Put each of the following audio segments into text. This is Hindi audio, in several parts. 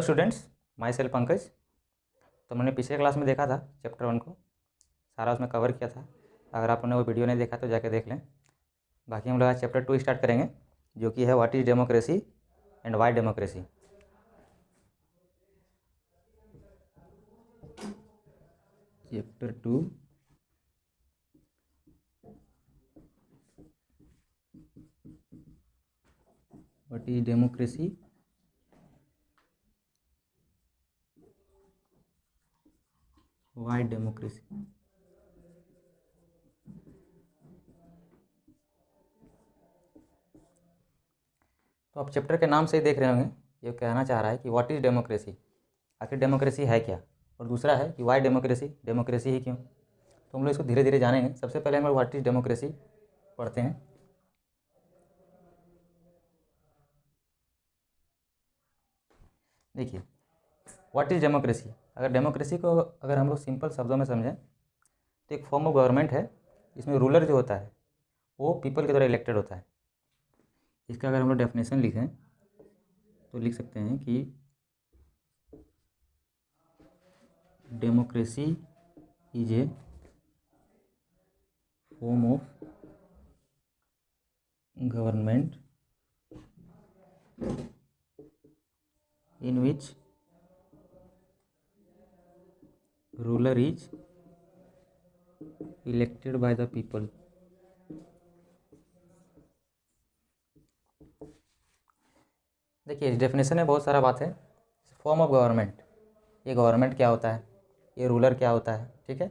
Hello students, my self Pankaj. तो मैंने पिछले क्लास में देखा था चैप्टर 1 को, सारा उसमें कवर किया था। अगर आपने वो वीडियो नहीं देखा तो जाके देख लें। बाकी हम लोग आज चैप्टर 2 स्टार्ट करेंगे, जो कि है what is democracy and Y democracy. Chapter 2 what is democracy Y democracy. तो आप चैप्टर के नाम से ही देख रहे होंगे, ये कहना चाह रहा है कि व्हाट इज़ डेमोक्रेसी, आखिर डेमोक्रेसी है क्या, और दूसरा है कि वाई डेमोक्रेसी, डेमोक्रेसी ही क्यों। तो हम लोग इसको धीरे धीरे जानेंगे। सबसे पहले हम लोग व्हाट इज़ डेमोक्रेसी पढ़ते हैं। देखिए, व्हाट इज़ डेमोक्रेसी। अगर डेमोक्रेसी को अगर हम लोग सिंपल शब्दों में समझें तो एक फॉर्म ऑफ गवर्नमेंट है। इसमें रूलर जो होता है वो पीपल के द्वारा इलेक्टेड होता है। इसका अगर हम लोग डेफिनेशन लिखें तो लिख सकते हैं कि democracy is a form of government in which ruler is elected by the people. देखिए, इस डेफिनेशन में बहुत सारा बात है। फॉर्म ऑफ गवर्नमेंट, ये गवर्नमेंट क्या होता है, ये रूलर क्या होता है, ठीक है,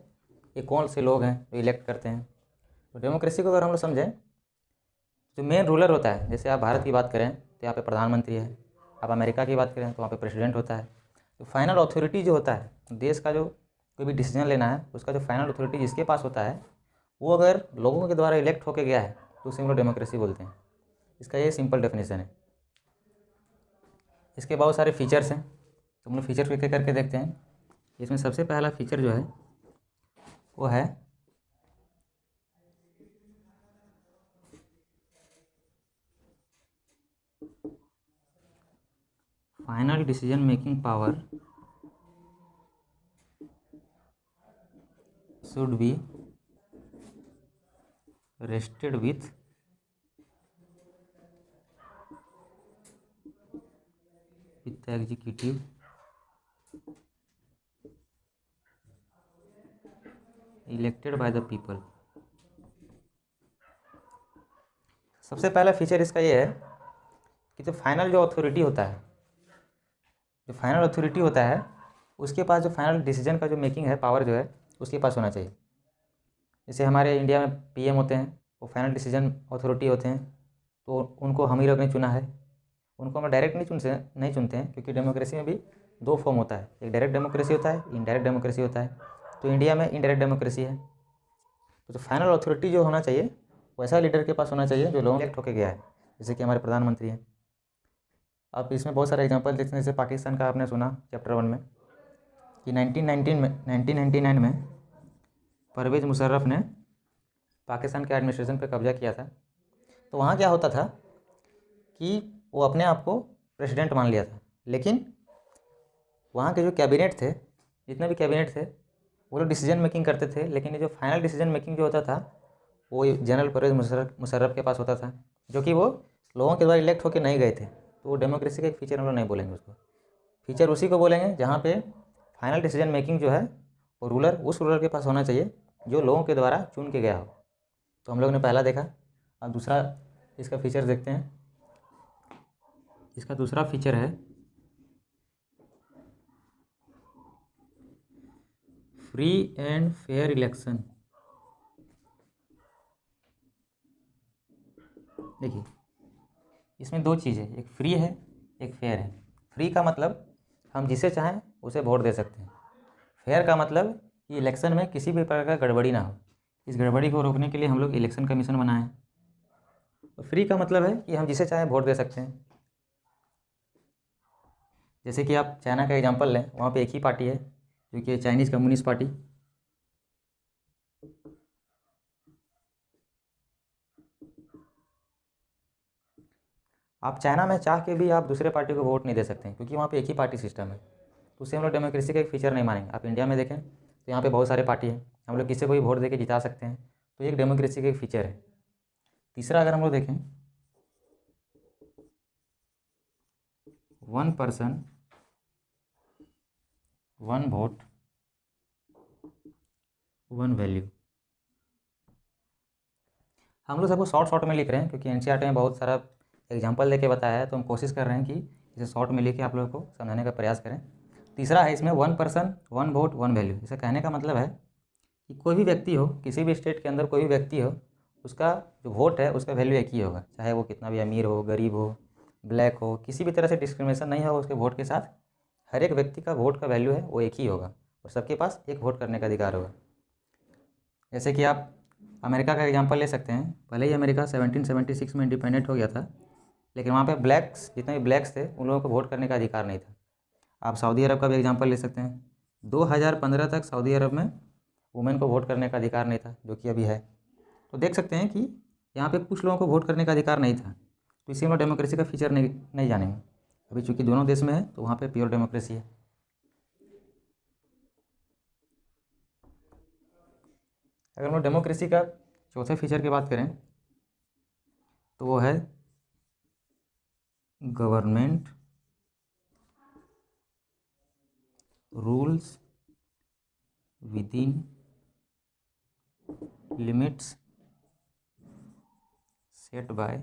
ये कौन से लोग हैं जो इलेक्ट करते हैं। तो डेमोक्रेसी को अगर हम लोग समझें, जो मेन रूलर होता है, जैसे आप भारत की बात करें तो यहाँ पे प्रधानमंत्री है, आप अमेरिका की बात करें तो वहाँ पे प्रेसिडेंट होता है। तो फाइनल अथॉरिटी जो होता है देश का, जो कोई भी डिसीजन लेना है उसका जो फाइनल अथॉरिटी जिसके पास होता है, वो अगर लोगों के द्वारा इलेक्ट होके गया है तो उसे हम लोग डेमोक्रेसी बोलते हैं। इसका ये सिंपल डेफिनेशन है। इसके बहुत सारे फीचर्स हैं, तो हम लोग फीचर एक एक करके देखते हैं। इसमें सबसे पहला फीचर जो है वो है final decision making power should be rested with the executive elected by the people. सबसे पहला फीचर इसका ये है कि जो फाइनल जो अथॉरिटी होता है, जो फाइनल अथॉरिटी होता है उसके पास जो फाइनल डिसीजन का जो मेकिंग है पावर जो है उसके पास होना चाहिए। जैसे हमारे इंडिया में पीएम होते हैं, वो फाइनल डिसीजन अथॉरिटी होते हैं, तो उनको हम ही लोग ने चुना है। उनको हम डायरेक्ट नहीं चुनते हैं, क्योंकि डेमोक्रेसी में भी दो फॉर्म होता है, एक डायरेक्ट डेमोक्रेसी होता है, इनडायरेक्ट डेमोक्रेसी होता है। तो इंडिया में इनडायरेक्ट डेमोक्रेसी है। तो जो फाइनल अथॉरिटी जो होना चाहिए वैसा लीडर के पास होना चाहिए जो लोग इलेक्ट होके गया है, जैसे कि हमारे प्रधानमंत्री हैं। आप इसमें बहुत सारे एग्जांपल देखते हैं। जैसे पाकिस्तान का आपने सुना चैप्टर 1 में कि 1999 में परवेज़ मुशर्रफ ने पाकिस्तान के एडमिनिस्ट्रेशन पर कब्जा किया था। तो वहाँ क्या होता था कि वो अपने आप को प्रेसिडेंट मान लिया था, लेकिन वहाँ के जो कैबिनेट थे, जितने भी कैबिनेट थे, वो लोग डिसीजन मेकिंग करते थे, लेकिन ये जो फाइनल डिसीजन मेकिंग जो होता था वो जनरल परवेज़ मुशर्रफ के पास होता था, जो कि वो लोगों के द्वारा इलेक्ट होकर नहीं गए थे। तो वो डेमोक्रेसी का एक फीचर हम लोग नहीं बोलेंगे उसको। फीचर उसी को बोलेंगे जहाँ पे फाइनल डिसीजन मेकिंग जो है वो रूलर उस रूलर के पास होना चाहिए जो लोगों के द्वारा चुन के गया हो। तो हम लोग ने पहला देखा। अब दूसरा इसका फीचर देखते हैं। इसका दूसरा फीचर है फ्री एंड फेयर इलेक्शन। देखिए, इसमें दो चीज़ है, एक फ्री है, एक फेयर है। फ्री का मतलब हम जिसे चाहें उसे वोट दे सकते हैं। फेयर का मतलब कि इलेक्शन में किसी भी प्रकार का गड़बड़ी ना हो। इस गड़बड़ी को रोकने के लिए हम लोग इलेक्शन कमीशन बनाए हैं। और फ्री का मतलब है कि हम जिसे चाहें वोट दे सकते हैं। जैसे कि आप चाइना का एग्जांपल लें, वहाँ पे एक ही पार्टी है जो कि चाइनीज़ कम्युनिस्ट पार्टी। आप चाइना में चाह के भी आप दूसरे पार्टी को वोट नहीं दे सकते हैं, क्योंकि वहाँ पे एक ही पार्टी सिस्टम है। तो उसे हम लोग डेमोक्रेसी का एक फीचर नहीं मानेंगे। आप इंडिया में देखें तो यहाँ पे बहुत सारे पार्टी हैं, हम लोग किसी को भी वोट दे के जिता सकते हैं, तो ये एक डेमोक्रेसी का एक फीचर है। तीसरा अगर हम लोग देखें, 1 पर्सन 1 वोट 1 वैल्यू। हम लोग सबको शॉर्ट में लिख रहे हैं, क्योंकि एनसीईआरटी में बहुत सारा एग्जाम्पल देके बताया है, तो हम कोशिश कर रहे हैं कि इसे शॉर्ट में लिख के आप लोगों को समझाने का प्रयास करें। तीसरा है इसमें 1 पर्सन 1 वोट 1 वैल्यू। इसे कहने का मतलब है कि कोई भी व्यक्ति हो, किसी भी स्टेट के अंदर कोई भी व्यक्ति हो, उसका जो वोट है उसका वैल्यू एक ही होगा, चाहे वो कितना भी अमीर हो, गरीब हो, ब्लैक हो, किसी भी तरह से डिस्क्रिमिनेशन नहीं होगा उसके वोट के साथ। हर एक व्यक्ति का वोट का वैल्यू है वो एक ही होगा, और सबके पास एक वोट करने का अधिकार होगा। जैसे कि आप अमेरिका का एग्जांपल ले सकते हैं। भले ही अमेरिका 1776 में इंडिपेंडेंट हो गया था, लेकिन वहाँ पे ब्लैक्स, जितने भी ब्लैक्स थे, उन लोगों को वोट करने का अधिकार नहीं था। आप सऊदी अरब का भी एग्जांपल ले सकते हैं। 2015 तक सऊदी अरब में वुमेन को वोट करने का अधिकार नहीं था, जो कि अभी है। तो देख सकते हैं कि यहाँ पे कुछ लोगों को वोट करने का अधिकार नहीं था, तो इसी में डेमोक्रेसी का फीचर नहीं जानेंगे। अभी चूँकि दोनों देश में है तो वहाँ पे प्योर डेमोक्रेसी है। अगर हम लोग डेमोक्रेसी का चौथे फीचर की बात करें तो वो है government rules within limits set by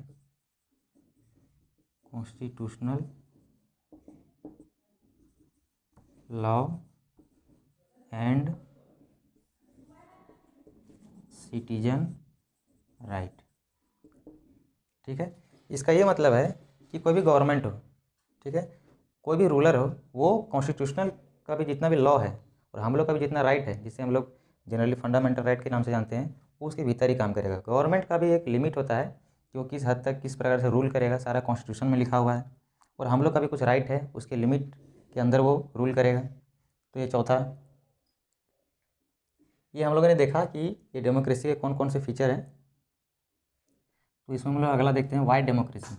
constitutional law and citizen right. ठीक है, इसका ये मतलब है कि कोई भी गवर्नमेंट हो, ठीक है, कोई भी रूलर हो, वो कॉन्स्टिट्यूशनल का भी जितना भी लॉ है और हम लोग का भी जितना राइट है, जिसे हम लोग जनरली फंडामेंटल राइट के नाम से जानते हैं, वो उसके भीतर ही काम करेगा। गवर्नमेंट का भी एक लिमिट होता है कि वो किस हद तक किस प्रकार से रूल करेगा, सारा कॉन्स्टिट्यूशन में लिखा हुआ है, और हम लोग का भी कुछ राइट है, उसके लिमिट के अंदर वो रूल करेगा। तो ये चौथा, ये हम लोगों ने देखा कि ये डेमोक्रेसी के कौन कौन से फीचर हैं। तो इसमें हम लोग अगला देखते हैं, वाई डेमोक्रेसी।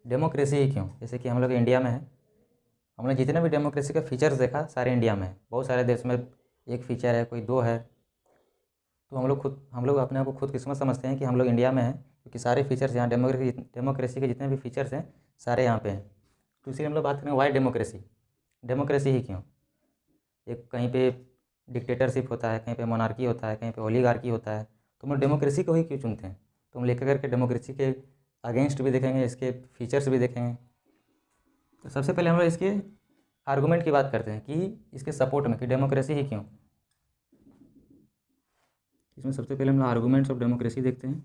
डेमोक्रेसी ही क्यों? जैसे कि हम लोग इंडिया में है, हमने जितने भी डेमोक्रेसी का फीचर्स देखा सारे इंडिया में है। बहुत सारे देश में एक फीचर है, कोई दो है। तो हम लोग अपने आप को खुद किस्मत समझते हैं कि हम लोग इंडिया में हैं, क्योंकि सारे फीचर्स यहाँ डेमोक्रेसी के जितने भी फीचर्स हैं सारे यहाँ पे हैं। तो इसीलिए हम लोग बात करेंगे वाई डेमोक्रेसी। डेमोक्रेसी ही क्यों? एक कहीं पे डिक्टेटरशिप होता है, कहीं पे मोनार्की होता है, कहीं पे ओलिगार्की होता है, तो हम लोग डेमोक्रेसी को ही क्यों चुनते हैं? तो हम लेकर करके डेमोक्रेसी के अगेंस्ट भी देखेंगे, इसके फीचर्स भी देखेंगे। तो सबसे पहले हम लोग इसके आर्गूमेंट की बात करते हैं कि इसके सपोर्ट में कि डेमोक्रेसी ही क्यों। इसमें सबसे पहले हम लोग आर्गूमेंट्स ऑफ डेमोक्रेसी देखते हैं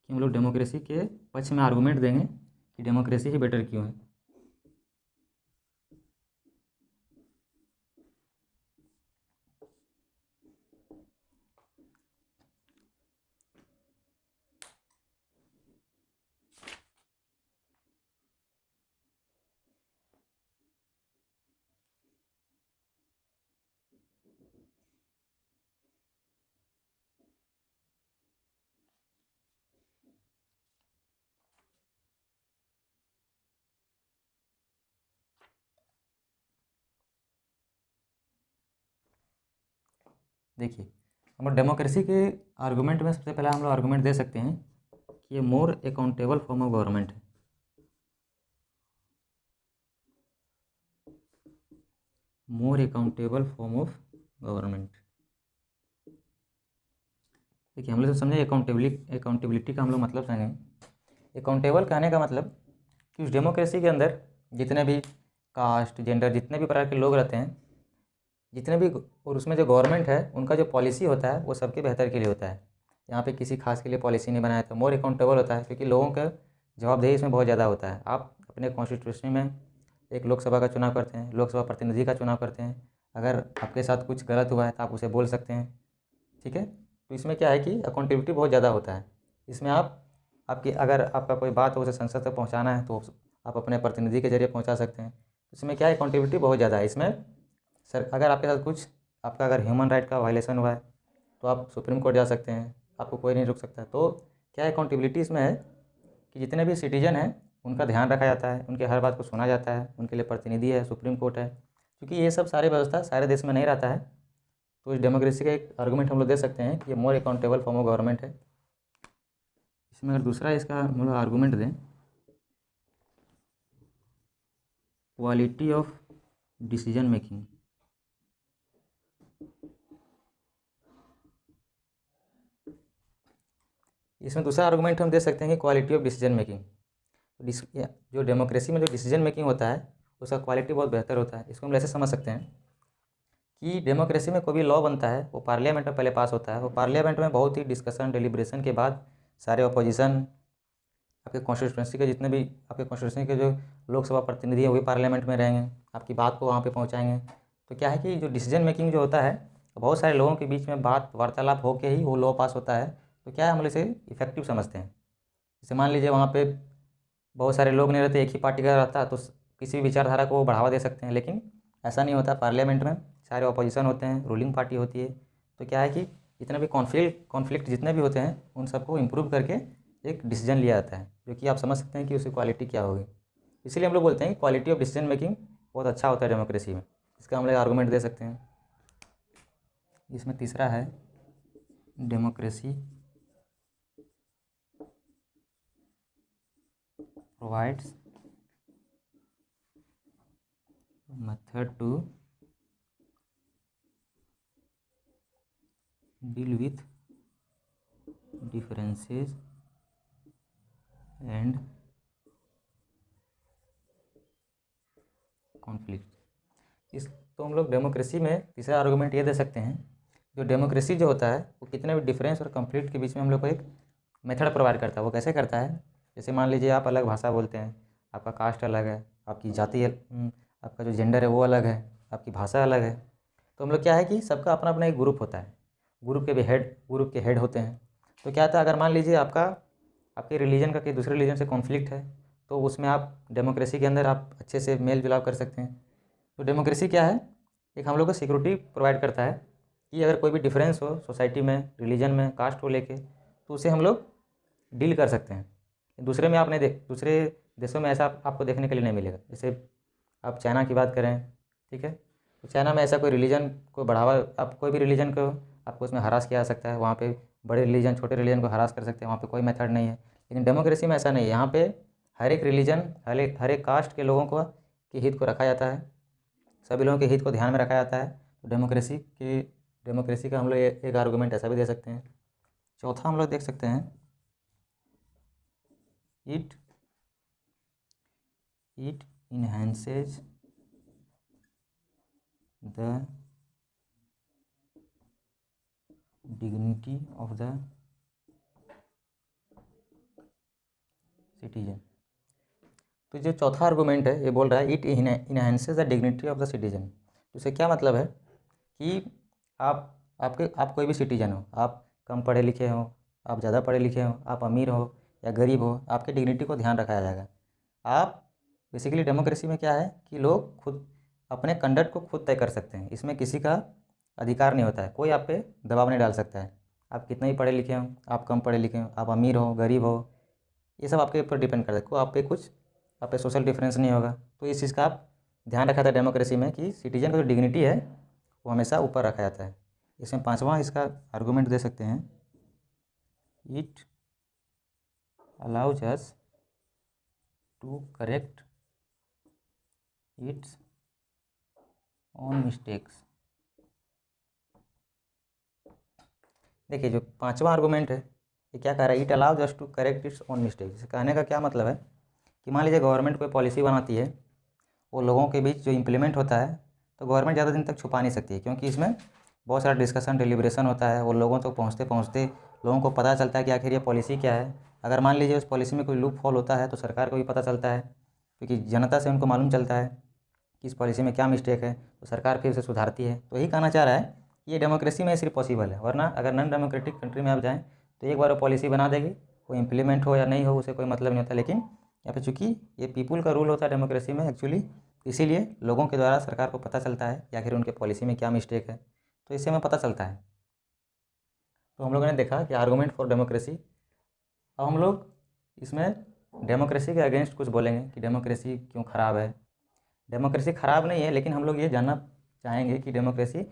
कि हम लोग डेमोक्रेसी के पक्ष में आर्गूमेंट देंगे कि डेमोक्रेसी ही बेटर क्यों है। देखिए, हम लोग डेमोक्रेसी के आर्गूमेंट में सबसे पहले हम लोग आर्गूमेंट दे सकते हैं कि ये more accountable form of government है। More accountable form of government. देखिए, हम लोग समझे अकाउंटेबिलिटी का हम लोग मतलब समझेंगे। अकाउंटेबल कहने का मतलब कि उस डेमोक्रेसी के अंदर जितने भी कास्ट, जेंडर, जितने भी प्रकार के लोग रहते हैं, जितने भी, और उसमें जो गवर्नमेंट है उनका जो पॉलिसी होता है वो सबके बेहतर के लिए होता है। यहाँ पे किसी खास के लिए पॉलिसी नहीं बनाया, तो मोर अकाउंटेबल होता है, क्योंकि लोगों का जवाबदेही इसमें बहुत ज़्यादा होता है। आप अपने कॉन्स्टिट्यूशन में एक लोकसभा का चुनाव करते हैं, लोकसभा प्रतिनिधि का चुनाव करते हैं। अगर आपके साथ कुछ गलत हुआ है तो आप उसे बोल सकते हैं, ठीक है। तो इसमें क्या है कि अकाउंटेबिलिटी बहुत ज़्यादा होता है। इसमें आपकी अगर आपका कोई बात हो उसे संसद तक पहुँचाना है तो आप अपने प्रतिनिधि के जरिए पहुँचा सकते हैं। इसमें क्या है, अकाउंटेबिलिटी बहुत ज़्यादा है। इसमें सर अगर आपके साथ कुछ आपका अगर ह्यूमन राइट का वायलेशन हुआ है तो आप सुप्रीम कोर्ट जा सकते हैं, आपको कोई नहीं रोक सकता। तो क्या अकाउंटेबिलिटी इसमें है कि जितने भी सिटीजन हैं उनका ध्यान रखा जाता है, उनके हर बात को सुना जाता है, उनके लिए प्रतिनिधि है, सुप्रीम कोर्ट है। क्योंकि ये सब सारे व्यवस्था सारे देश में नहीं रहता है, तो इस डेमोक्रेसी का एक आर्गूमेंट हम लोग दे सकते हैं कि ये more accountable form of government है। इसमें अगर दूसरा इसका हम लोग आर्गूमेंट दें, क्वालिटी ऑफ डिसीजन मेकिंग। इसमें दूसरा आर्गूमेंट हम दे सकते हैं कि क्वालिटी ऑफ डिसीजन मेकिंग। जो डेमोक्रेसी में जो डिसीजन मेकिंग होता है उसका क्वालिटी बहुत बेहतर होता है। इसको हम ऐसे समझ सकते हैं कि डेमोक्रेसी में कोई भी लॉ बनता है वो पार्लियामेंट में पहले पास होता है, वो पार्लियामेंट में बहुत ही डिस्कशन डिलिब्रेशन के बाद सारे अपोजिशन, आपके कॉन्स्टिट्यूंसी के जितने भी आपके कॉन्स्टिट्यूंसी के जो लोकसभा प्रतिनिधि हैं वही पार्लियामेंट में रहेंगे, आपकी बात को वहाँ पे पहुँचाएंगे। तो क्या है कि जो डिसीजन मेकिंग जो होता है बहुत सारे लोगों के बीच में बात वार्तालाप होकर ही वो लॉ पास होता है। तो क्या है, हम इसे इफेक्टिव समझते हैं। जैसे मान लीजिए वहाँ पे बहुत सारे लोग नहीं रहते, एक ही पार्टी का रहता, तो किसी भी विचारधारा को वो बढ़ावा दे सकते हैं। लेकिन ऐसा नहीं होता, पार्लियामेंट में सारे अपोजिशन होते हैं, रूलिंग पार्टी होती है। तो क्या है कि जितने भी कॉन्फ्लिक्ट जितने भी होते हैं उन सबको इम्प्रूव करके एक डिसीजन लिया जाता है, जो कि आप समझ सकते हैं कि उसकी क्वालिटी क्या होगी। इसीलिए हम लोग बोलते हैं कि क्वालिटी ऑफ डिसीजन मेकिंग बहुत अच्छा होता है डेमोक्रेसी में। इसका हम लोग आर्गूमेंट दे सकते हैं। इसमें तीसरा है democracy provides method to deal with differences and conflict। इस तो हम लोग डेमोक्रेसी में तीसरा आर्गूमेंट ये दे सकते हैं, जो डेमोक्रेसी जो होता है वो कितने भी डिफरेंस और कॉन्फ्लिक्ट के बीच में हम लोग को एक मेथड प्रोवाइड करता है। वो कैसे करता है, जैसे मान लीजिए आप अलग भाषा बोलते हैं, आपका कास्ट अलग है, आपकी जाति आपका जो जेंडर है वो अलग है, आपकी भाषा अलग है। तो हम लोग क्या है कि सबका अपना अपना एक ग्रुप होता है, ग्रुप के हेड होते हैं। तो क्या था, अगर मान लीजिए आपके रिलीजन का कि दूसरे रिलीजन से कॉन्फ्लिक्ट है, तो उसमें आप डेमोक्रेसी के अंदर आप अच्छे से मेल जुलाव कर सकते हैं। तो डेमोक्रेसी क्या है, एक हम लोग को सिक्योरिटी प्रोवाइड करता है कि अगर कोई भी डिफरेंस हो सोसाइटी में, रिलीजन में, कास्ट को लेके, तो उसे हम लोग डील कर सकते हैं। दूसरे में आपने दूसरे देशों में ऐसा आपको देखने के लिए नहीं मिलेगा। जैसे आप चाइना की बात करें, ठीक है, तो चाइना में ऐसा कोई रिलीजन को बढ़ावा, आप कोई भी रिलीजन को आपको उसमें हरास किया जा सकता है। वहाँ पे बड़े रिलीजन छोटे रिलीजन को हरास कर सकते हैं, वहाँ पे कोई मेथड नहीं है। लेकिन डेमोक्रेसी में ऐसा नहीं है, यहाँ पे हर एक रिलीजन, हर एक कास्ट के लोगों को के हित को रखा जाता है, सभी लोगों के हित को ध्यान में रखा जाता है। तो डेमोक्रेसी का हम लोग एक आर्गूमेंट ऐसा भी दे सकते हैं। चौथा हम लोग देख सकते हैं, it enhances the dignity of the citizen. तो जो चौथा आर्गूमेंट है ये बोल रहा है it enhances the dignity of the citizen. तो इससे क्या मतलब है कि आप कोई भी सिटीजन हो, आप कम पढ़े लिखे हो, आप ज़्यादा पढ़े लिखे हो, आप अमीर हो या गरीब हो, आपके डिग्निटी को ध्यान रखा जाएगा। आप बेसिकली डेमोक्रेसी में क्या है कि लोग खुद अपने कंडक्ट को खुद तय कर सकते हैं, इसमें किसी का अधिकार नहीं होता है, कोई आप पे दबाव नहीं डाल सकता है। आप कितने ही पढ़े लिखे हो, आप कम पढ़े लिखे हो, आप अमीर हो गरीब हो, ये सब आपके ऊपर डिपेंड करता है। को आप पे सोशल डिफरेंस नहीं होगा। तो इस चीज़ का आप ध्यान रखा था डेमोक्रेसी में कि सिटीजन का जो डिग्निटी है वो हमेशा ऊपर रखा जाता है। इसमें पांचवा इसका आर्गूमेंट दे सकते हैं, it allows us to correct its own mistakes. देखिए जो पांचवा आर्गूमेंट है ये क्या कह रहा है, it allows us to correct its own mistakes. कहने का क्या मतलब है कि मान लीजिए गवर्नमेंट कोई पॉलिसी बनाती है, वो लोगों के बीच जो इम्प्लीमेंट होता है, तो गवर्नमेंट ज़्यादा दिन तक छुपा नहीं सकती है, क्योंकि इसमें बहुत सारा डिस्कशन डिलिब्रेशन होता है। वो लोगों तक पहुँचते पहुँचते लोगों को पता चलता है कि आखिर ये पॉलिसी क्या है। अगर मान लीजिए उस पॉलिसी में कोई लूप होल होता है तो सरकार को भी पता चलता है, क्योंकि जनता से उनको मालूम चलता है कि इस पॉलिसी में क्या मिस्टेक है, तो सरकार फिर उसे सुधारती है। तो यही कहना चाह रहा है कि ये डेमोक्रेसी में सिर्फ पॉसिबल है, वरना अगर नॉन डेमोक्रेटिक कंट्री में आप जाएँ तो एक बार वो पॉलिसी बना देगी, वो इम्प्लीमेंट हो या नहीं हो उसे कोई मतलब नहीं होता। लेकिन यहाँ पे चूँकि ये पीपुल का रूल होता है डेमोक्रेसी में, एक्चुअली इसीलिए लोगों के द्वारा सरकार को पता चलता है कि आखिर उनके पॉलिसी में क्या मिस्टेक है, तो इससे हमें पता चलता है। तो हम लोगों ने देखा कि आर्गूमेंट फॉर डेमोक्रेसी। अब हम लोग इसमें डेमोक्रेसी के अगेंस्ट कुछ बोलेंगे कि डेमोक्रेसी क्यों ख़राब है। डेमोक्रेसी ख़राब नहीं है, लेकिन हम लोग ये जानना चाहेंगे कि डेमोक्रेसी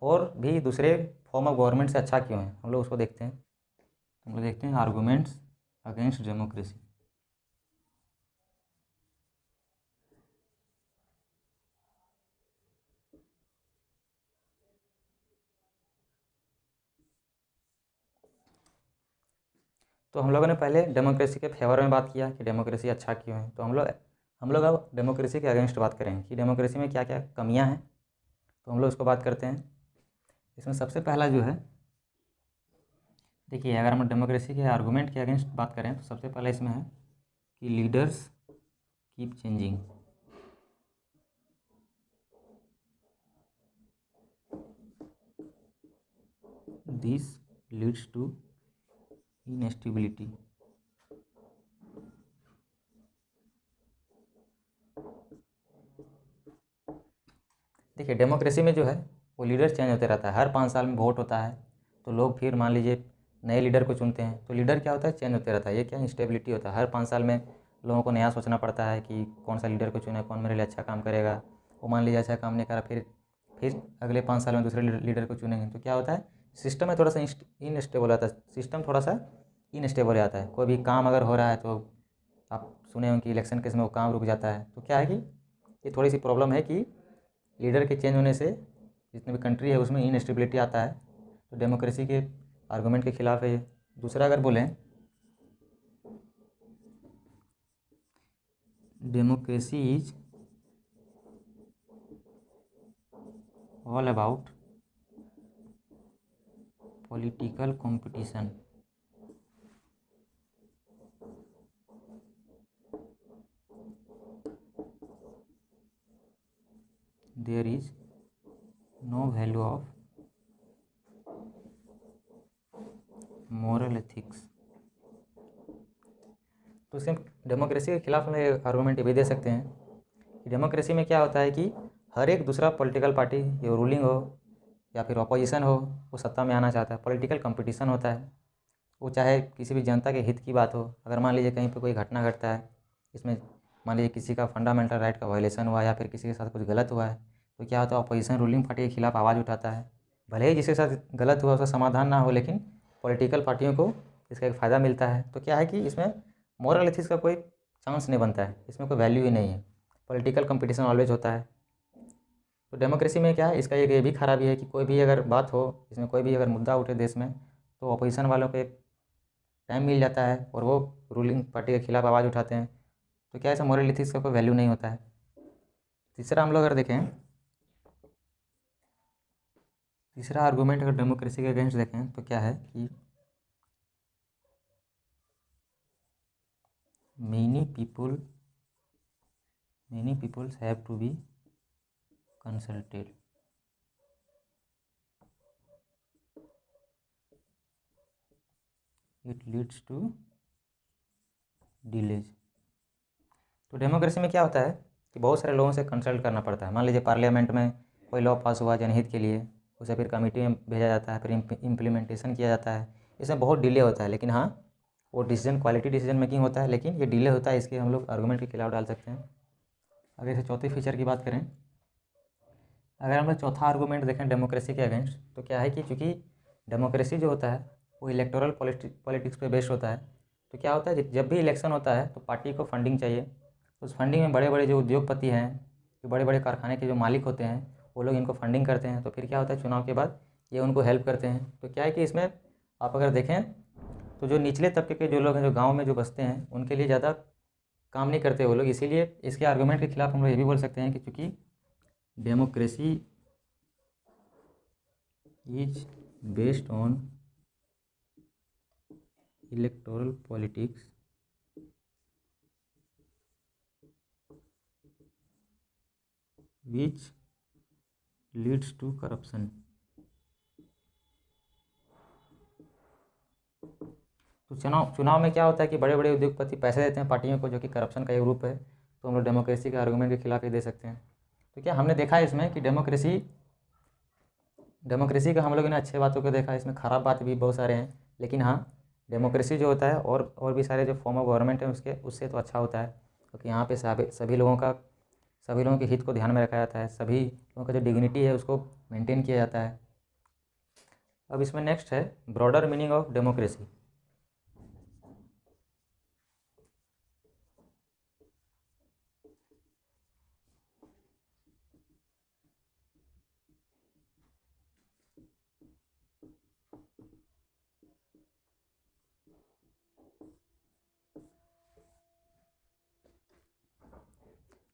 और भी दूसरे फॉर्म ऑफ गवर्नमेंट से अच्छा क्यों है। हम लोग उसको देखते हैं। हम लोग देखते हैं आर्गूमेंट्स अगेंस्ट डेमोक्रेसी। तो हम लोगों ने पहले डेमोक्रेसी के फेवर में बात किया कि डेमोक्रेसी अच्छा क्यों है। तो हम लोग अब डेमोक्रेसी के अगेंस्ट बात करेंगे कि डेमोक्रेसी में क्या क्या कमियां हैं। तो हम लोग उसको बात करते हैं। इसमें सबसे पहला जो है, देखिए, अगर हम डेमोक्रेसी के आर्गूमेंट के अगेंस्ट बात करें तो सबसे पहला इसमें है कि leaders keep changing. This leads to instability. देखिए, डेमोक्रेसी में जो है वो लीडर चेंज होते रहता है। हर 5 साल में वोट होता है, तो लोग फिर मान लीजिए नए लीडर को चुनते हैं। तो लीडर क्या होता है, चेंज होते रहता है। ये क्या इंस्टेबिलिटी होता है। हर 5 साल में लोगों को नया सोचना पड़ता है कि कौन सा लीडर को चुने, कौन मेरे लिए अच्छा काम करेगा। वो मान लीजिए अच्छा काम नहीं करा, फिर अगले 5 साल में दूसरे लीडर को चुनेंगे। तो क्या होता है, सिस्टम में थोड़ा सा इनस्टेबल होता है। सिस्टम थोड़ा सा इनस्टेबल हो जाता है। कोई भी काम अगर हो रहा है तो आप सुने हो कि इलेक्शन के समय वो काम रुक जाता है। तो क्या है कि ये थोड़ी सी प्रॉब्लम है कि लीडर के चेंज होने से जितनी भी कंट्री है उसमें इनस्टेबिलिटी आता है। तो डेमोक्रेसी के आर्गूमेंट के खिलाफ है ये। दूसरा अगर बोलें, democracy is all about political competition. There is no value of moral ethics. तो इसके डेमोक्रेसी के खिलाफ हम आर्गूमेंट ये भी दे सकते हैं कि डेमोक्रेसी में क्या होता है कि हर एक दूसरा पॉलिटिकल पार्टी, ये रूलिंग हो या फिर अपोजिशन हो, वो सत्ता में आना चाहता है। पॉलिटिकल कंपटीशन होता है। वो चाहे किसी भी जनता के हित की बात हो। अगर मान लीजिए कहीं पे कोई घटना घटता है, इसमें मान लीजिए किसी का फंडामेंटल राइट का वायलेशन हुआ या फिर किसी के साथ कुछ गलत हुआ है, तो क्या होता है, अपोजिशन रूलिंग पार्टी के खिलाफ आवाज़ उठाता है। भले ही जिसके साथ गलत हुआ उसका समाधान ना हो, लेकिन पॉलिटिकल पार्टियों को इसका एक फ़ायदा मिलता है। तो क्या है कि इसमें मोरल एथिक्स का कोई चांस नहीं बनता है, इसमें कोई वैल्यू ही नहीं है। पॉलिटिकल कंपटीशन ऑलवेज होता है। तो डेमोक्रेसी में क्या है, इसका ये भी खराबी है कि कोई भी अगर बात हो, इसमें कोई भी अगर मुद्दा उठे देश में, तो अपोजिशन वालों को एक टाइम मिल जाता है और वो रूलिंग पार्टी के खिलाफ आवाज़ उठाते हैं। तो क्या ऐसा मोरल एथिक्स का कोई वैल्यू नहीं होता है। तीसरा हम लोग अगर देखें, तीसरा आर्गूमेंट अगर डेमोक्रेसी के अगेंस्ट देखें तो क्या है कि many peoples have to be consulted. It leads to delays. तो डेमोक्रेसी में क्या होता है कि बहुत सारे लोगों से कंसल्ट करना पड़ता है। मान लीजिए पार्लियामेंट में कोई लॉ पास हुआ जनहित के लिए, उसे फिर कमेटी में भेजा जाता है, फिर इम्प्लीमेंटेशन किया जाता है। इसमें बहुत डिले होता है, लेकिन हाँ, वो डिसीजन क्वालिटी डिसीजन मेकिंग होता है, लेकिन ये डिले होता है। इसके हम लोग आर्गूमेंट के खिलाफ डाल सकते हैं। अगर इसे चौथे फीचर की बात करें, अगर हम लोग चौथा आर्गूमेंट देखें डेमोक्रेसी के अगेंस्ट, तो क्या है कि चूँकि डेमोक्रेसी जो होता है वो इलेक्टोरल पॉलिटिक्स पे बेस्ड होता है। तो क्या होता है, जब भी इलेक्शन होता है तो पार्टी को फंडिंग चाहिए। तो उस फंडिंग में बड़े बड़े जो उद्योगपति हैं, जो बड़े बड़े कारखाने के जो मालिक होते हैं, वो लोग इनको फंडिंग करते हैं। तो फिर क्या होता है, चुनाव के बाद ये उनको हेल्प करते हैं। तो क्या है कि इसमें आप अगर देखें तो जो निचले तबके के जो लोग हैं, जो गाँव में जो बसते हैं, उनके लिए ज़्यादा काम नहीं करते वो लोग। इसीलिए इसके आर्गूमेंट के खिलाफ हम लोग ये भी बोल सकते हैं कि चूँकि democracy is based on electoral politics which leads to corruption। तो चुनाव में क्या होता है कि बड़े बड़े उद्योगपति पैसे देते हैं पार्टियों को, जो कि करप्शन का एक रूप है। तो हम लोग डेमोक्रेसी के आर्गूमेंट के खिलाफ ही दे सकते हैं। तो क्या हमने देखा है इसमें कि डेमोक्रेसी का हम लोगों ने अच्छे बातों को देखा है, इसमें ख़राब बात भी बहुत सारे हैं, लेकिन हाँ डेमोक्रेसी जो होता है और भी सारे जो फॉर्म ऑफ गवर्नमेंट है उससे तो अच्छा होता है, क्योंकि यहाँ पे सभी लोगों के हित को ध्यान में रखा जाता है, सभी लोगों का जो डिग्निटी है उसको मेंटेन किया जाता है। अब इसमें नेक्स्ट है broader meaning of democracy.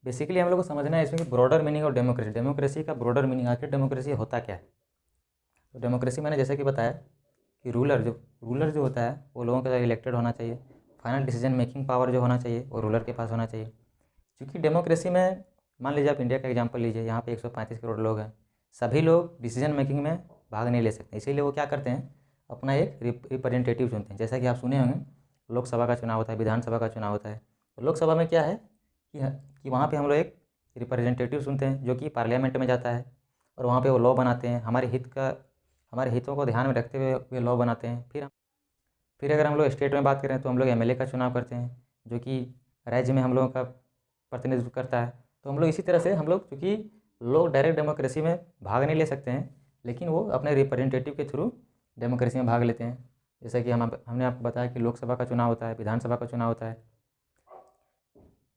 Basically हम लोग को समझना है इसमें कि ब्रॉडर मीनिंग ऑफ डेमोक्रेसी का ब्रॉडर मीनिंग, आखिर डेमोक्रेसी होता क्या है। तो डेमोक्रेसी मैंने जैसे कि बताया कि रूलर जो होता है वो लोगों के द्वारा इलेक्टेड होना चाहिए, फाइनल डिसीजन मेकिंग पावर जो होना चाहिए वो रूलर के पास होना चाहिए। क्योंकि डेमोक्रेसी में मान लीजिए आप इंडिया का एग्जांपल लीजिए, यहाँ पे 135 करोड़ लोग हैं, सभी लोग डिसीजन मेकिंग में भाग नहीं ले सकते, इसीलिए वो क्या करते हैं, अपना एक रिप्रेजेंटेटिव चुनते हैं। जैसा कि आप सुने होंगे लोकसभा का चुनाव होता है, विधानसभा का चुनाव होता है। तो लोकसभा में क्या है कि वहाँ पे हम लोग एक रिप्रेजेंटेटिव चुनते हैं जो कि पार्लियामेंट में जाता है और वहाँ पे वो लॉ बनाते हैं, हमारे हितों को ध्यान में रखते हुए वे लॉ बनाते हैं। फिर अगर हम लोग स्टेट में बात करें तो हम लोग एमएलए का चुनाव करते हैं जो कि राज्य में हम लोगों का प्रतिनिधित्व करता है। तो हम लोग इसी तरह से हम लोग, चूँकि लोग डायरेक्ट डेमोक्रेसी में भाग नहीं ले सकते हैं, लेकिन वो अपने रिप्रेजेंटेटिव के थ्रू डेमोक्रेसी में भाग लेते हैं। जैसा कि हमने आपको बताया कि लोकसभा का चुनाव होता है, विधानसभा का चुनाव होता है।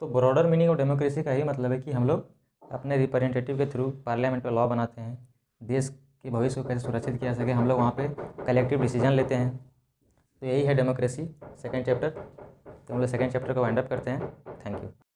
तो ब्रॉडर मीनिंग ऑफ डेमोक्रेसी का यही मतलब है कि हम लोग अपने रिप्रेजेंटेटिव के थ्रू पार्लियामेंट में लॉ बनाते हैं, देश के भविष्य को कैसे सुरक्षित किया सके हम लोग वहाँ पे कलेक्टिव डिसीजन लेते हैं। तो यही है डेमोक्रेसी सेकंड चैप्टर। तो हम लोग सेकंड चैप्टर को वाइंड अप करते हैं। Thank you.